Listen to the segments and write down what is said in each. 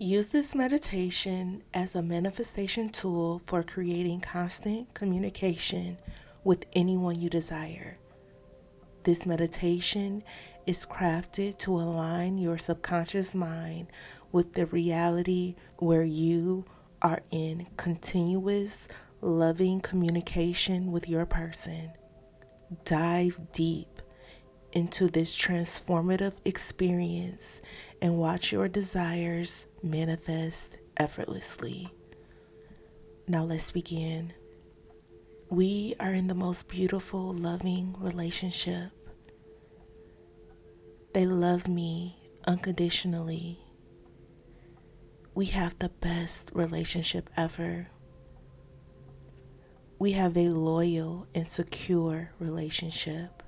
Use this meditation as a manifestation tool for creating constant communication with anyone you desire. This meditation is crafted to align your subconscious mind with the reality where you are in continuous, loving communication with your person. Dive deep into this transformative experience and watch your desires manifest effortlessly. Now let's begin. We are in the most beautiful, loving relationship. They love me unconditionally. We have the best relationship ever. We have a loyal and secure relationship.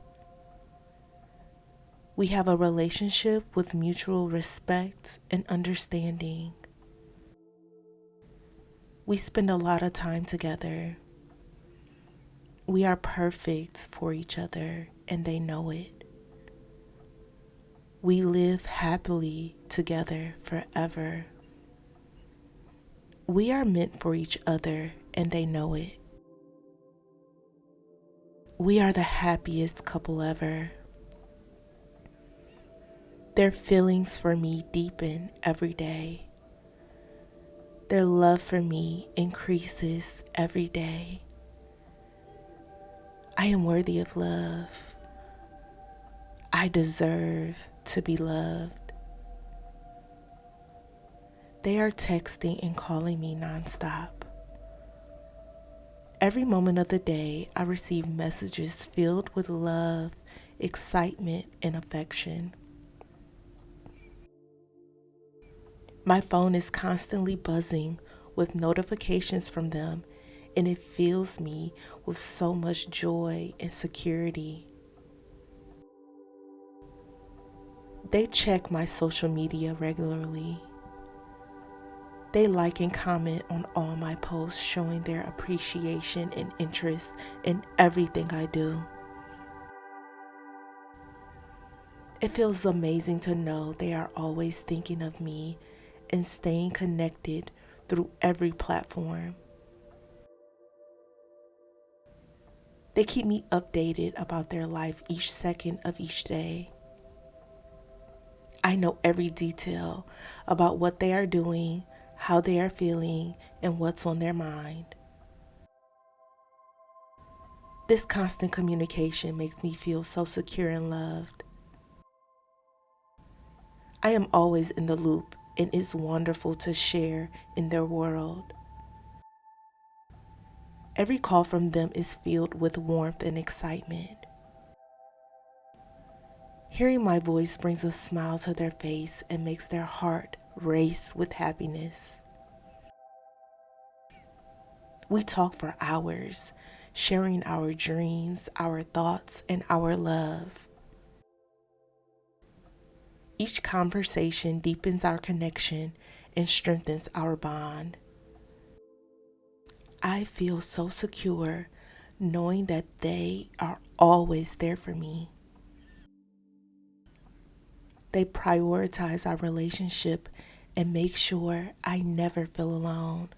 We have a relationship with mutual respect and understanding. We spend a lot of time together. We are perfect for each other, and they know it. We live happily together forever. We are meant for each other, and they know it. We are the happiest couple ever. Their feelings for me deepen every day. Their love for me increases every day. I am worthy of love. I deserve to be loved. They are texting and calling me nonstop. Every moment of the day, I receive messages filled with love, excitement, and affection. My phone is constantly buzzing with notifications from them, and it fills me with so much joy and security. They check my social media regularly. They like and comment on all my posts, showing their appreciation and interest in everything I do. It feels amazing to know they are always thinking of me and staying connected through every platform. They keep me updated about their life each second of each day. I know every detail about what they are doing, how they are feeling, and what's on their mind. This constant communication makes me feel so secure and loved. I am always in the loop, and it's wonderful to share in their world. Every call from them is filled with warmth and excitement. Hearing my voice brings a smile to their face and makes their heart race with happiness. We talk for hours, sharing our dreams, our thoughts, and our love. Each conversation deepens our connection and strengthens our bond. I feel so secure knowing that they are always there for me. They prioritize our relationship and make sure I never feel alone.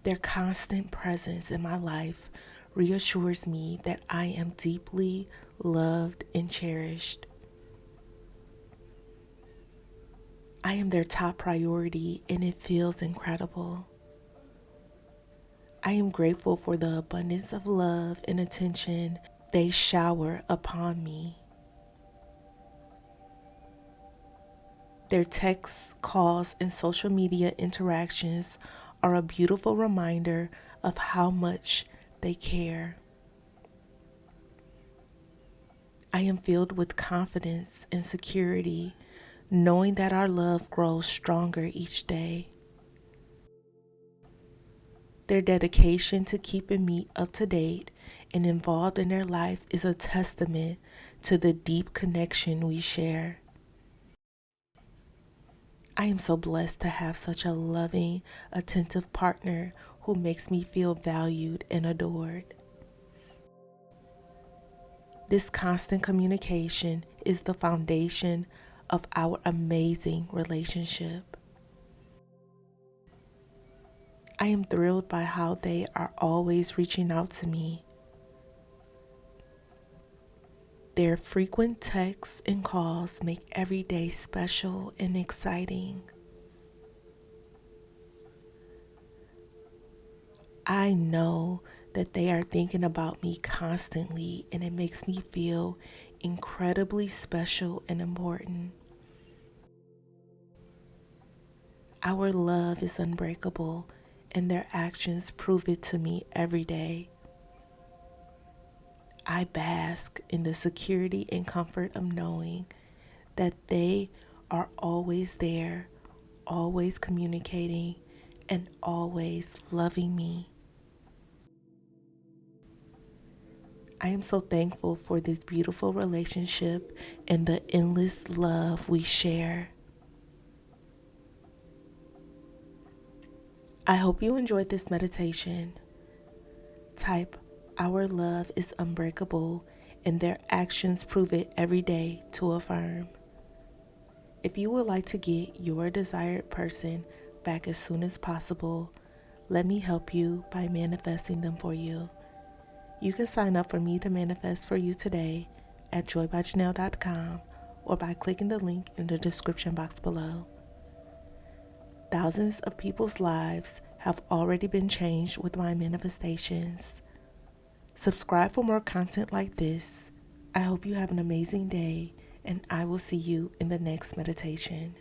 Their constant presence in my life reassures me that I am deeply loved and cherished. I am their top priority, and it feels incredible. I am grateful for the abundance of love and attention they shower upon me. Their texts, calls, and social media interactions are a beautiful reminder of how much they care. I am filled with confidence and security, knowing that our love grows stronger each day. Their dedication to keeping me up to date and involved in their life is a testament to the deep connection we share. I am so blessed to have such a loving, attentive partner who makes me feel valued and adored. This constant communication is the foundation of our amazing relationship. I am thrilled by how they are always reaching out to me. Their frequent texts and calls make every day special and exciting. I know that they are thinking about me constantly, and it makes me feel incredibly special and important. Our love is unbreakable, and their actions prove it to me every day. I bask in the security and comfort of knowing that they are always there, always communicating, and always loving me. I am so thankful for this beautiful relationship and the endless love we share. I hope you enjoyed this meditation. Type, "Our love is unbreakable, and their actions prove it every day," to affirm. If you would like to get your desired person back as soon as possible, let me help you by manifesting them for you. You can sign up for me to manifest for you today at joybyjanelle.com or by clicking the link in the description box below. Thousands of people's lives have already been changed with my manifestations. Subscribe for more content like this. I hope you have an amazing day, and I will see you in the next meditation.